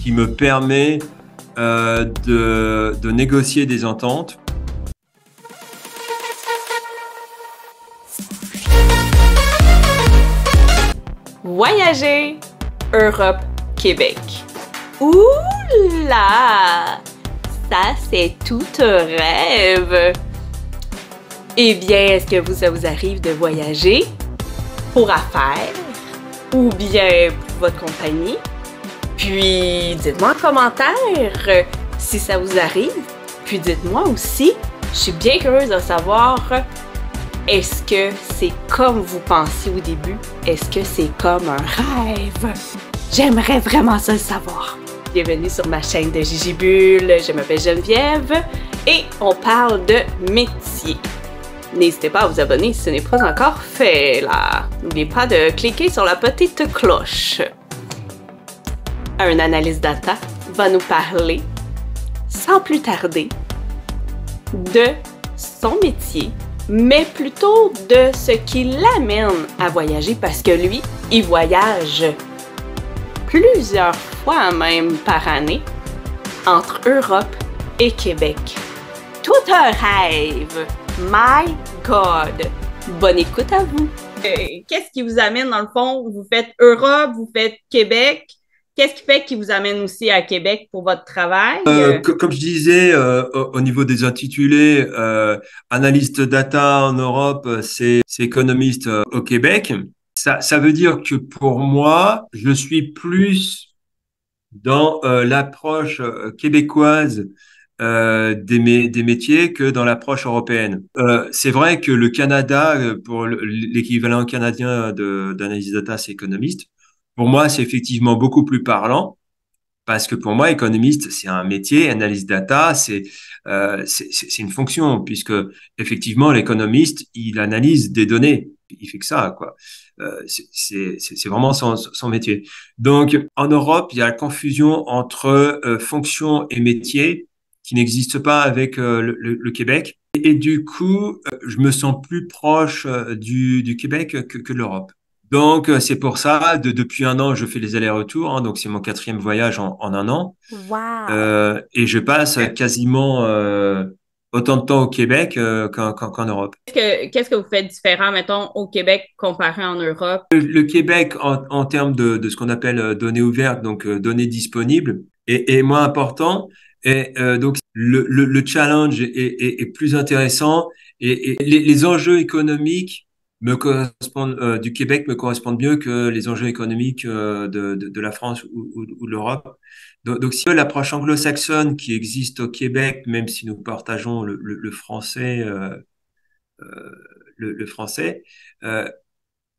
qui me permet de négocier des ententes. Voyager Europe, Québec. Ouh là! Ça, c'est tout un rêve! Eh bien, est-ce que ça vous arrive de voyager pour affaires ou bien pour votre compagnie? Puis, dites-moi en commentaire si ça vous arrive. Puis, dites-moi aussi, je suis bien curieuse de savoir, est-ce que c'est comme vous pensiez au début? Est-ce que c'est comme un rêve? J'aimerais vraiment ça le savoir. Bienvenue sur ma chaîne de Gigi Bulle, je m'appelle Geneviève et on parle de métier. N'hésitez pas à vous abonner si ce n'est pas encore fait là. N'oubliez pas de cliquer sur la petite cloche. Un analyste data va nous parler, sans plus tarder, de son métier, mais plutôt de ce qui l'amène à voyager parce que lui, il voyage plusieurs fois même par année entre Europe et Québec. Tout un rêve! My God! Bonne écoute à vous! Qu'est-ce qui vous amène dans le fond? Vous faites Europe, vous faites Québec. Qu'est-ce qui fait qu'il vous amène aussi à Québec pour votre travail? Comme je disais, au niveau des intitulés, analyste data en Europe, c'est économiste au Québec. Ça veut dire que pour moi, je suis plus dans l'approche québécoise des métiers que dans l'approche européenne. C'est vrai que le Canada, pour l'équivalent canadien d'analyse data, c'est économiste. Pour moi, c'est effectivement beaucoup plus parlant parce que pour moi, économiste, c'est un métier, analyse data, c'est une fonction puisque effectivement, l'économiste, il analyse des données. Il fait que ça, quoi. C'est vraiment son métier. Donc, en Europe, il y a la confusion entre fonction et métier qui n'existe pas avec le Québec. Et du coup, je me sens plus proche du Québec que de l'Europe. Donc, c'est pour ça, depuis un an, je fais les allers-retours. Hein, donc, c'est mon 4e voyage en un an. Wow! Et je passe quasiment autant de temps au Québec qu'en Europe. Qu'est-ce que vous faites différent, mettons, au Québec comparé en Europe? Le Québec, en termes de ce qu'on appelle données ouvertes, donc données disponibles, est moins important. Et donc, le challenge est plus intéressant. Et les enjeux économiques me correspondent, du Québec me correspondent mieux que les enjeux économiques de la France ou de l'Europe. Donc, si l'approche anglo-saxonne qui existe au Québec, même si nous partageons le français, le français,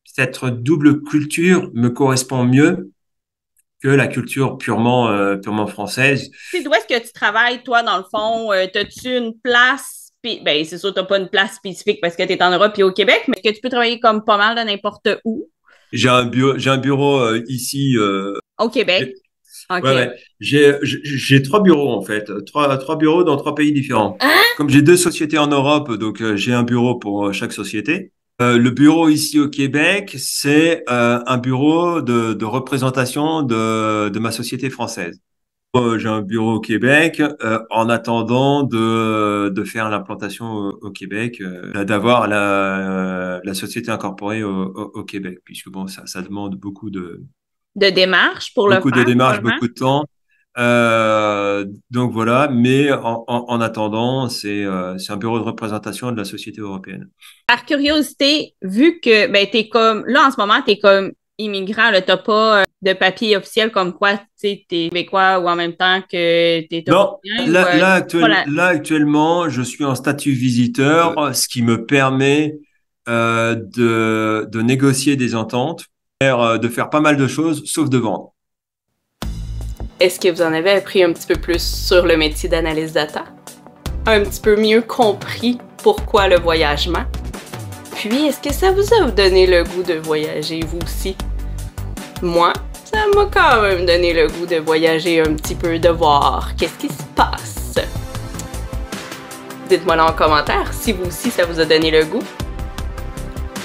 cette double culture me correspond mieux que la culture purement française. D'où est-ce que tu travailles, toi, dans le fond? T'as-tu une place? Ben, c'est sûr, t'as pas une place spécifique parce que tu es en Europe et au Québec, mais que tu peux travailler comme pas mal de n'importe où? J'ai un bureau ici. Au Québec? OK. Ouais. J'ai 3 bureaux en fait, trois bureaux dans 3 pays différents. Hein? Comme j'ai 2 sociétés en Europe, donc j'ai un bureau pour chaque société. Le bureau ici au Québec, c'est un bureau de représentation de ma société française. J'ai un bureau au Québec en attendant de faire l'implantation au Québec, d'avoir la société incorporée au Québec, puisque bon, ça demande De démarches pour le beaucoup de faire, démarches, probablement? beaucoup de temps. Donc voilà, mais en attendant, c'est un bureau de représentation de la société européenne. Par curiosité, vu que ben, t'es comme là en ce moment, t'es comme immigrant, là, t'as pas de papier officiel comme quoi tu sais, t'es québécois ou en même temps que t'es Non, européen ou voilà. là actuellement, je suis en statut visiteur, ce qui me permet de négocier des ententes, de faire pas mal de choses, sauf de vendre. Est-ce que vous en avez appris un petit peu plus sur le métier d'analyse data? Un petit peu mieux compris pourquoi le voyagement? Puis, est-ce que ça vous a donné le goût de voyager, vous aussi? Moi, ça m'a quand même donné le goût de voyager un petit peu, de voir qu'est-ce qui se passe. Dites-moi là en commentaire si vous aussi ça vous a donné le goût.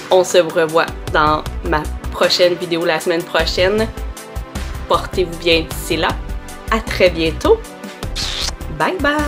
On se revoit dans ma prochaine vidéo la semaine prochaine. Portez-vous bien d'ici là. À très bientôt. Bye bye!